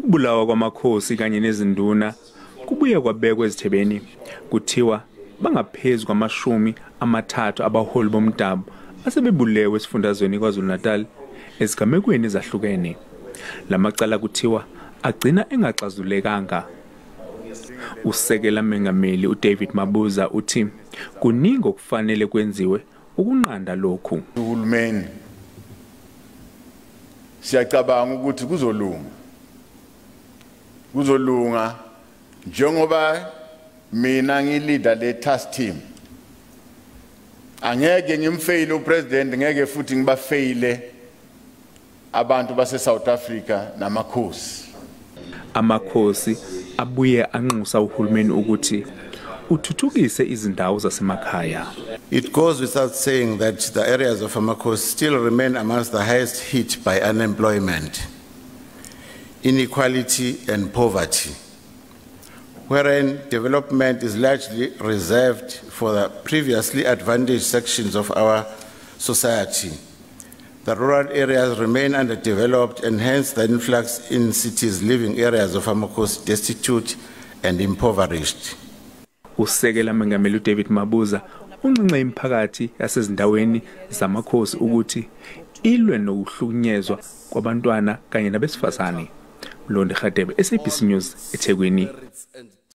Ukubulawa kwamakhosi kanye nezinduna kubuye kwabekwa ezithebeni kuthiwa bangaphezulu kwama-30 abaholi bomdabu asebebulewe esifundazweni KwaZulu-Natal ezigamekweni ezahlukene. Lamacala kuthiwa agcina engaxazulekanga. Usekela mengameli uDavid Mabuza uthi kuningi okufanele kwenziwe ukunqanda lokhu. Uhulumeni siyacabanga ukuthi kuzolunga njengoba mina ngilida le task team. Angeke ngimfaile upresident, ngeke futhi ngibafaile abantu base South Africa namakhosi. Amakhosi abuye anxusa uhulumeni ukuthi uthuthukise izindawo zasemakhaya. It goes without saying that the areas of Amakosi still remain amongst the highest hit by unemployment, inequality and poverty, wherein development is largely reserved for the previously advantaged sections of our society. The rural areas remain underdeveloped, and hence the influx in cities leaving areas of Amakosi destitute and impoverished. Usekela mengameli uDavid Mabuza unqinqa imiphakathi yasezindaweni zamakhosi ukuthi ilwe nokuhlukunyezwa kwabantwana kanye nabesifazane. SABC News, eThekwini.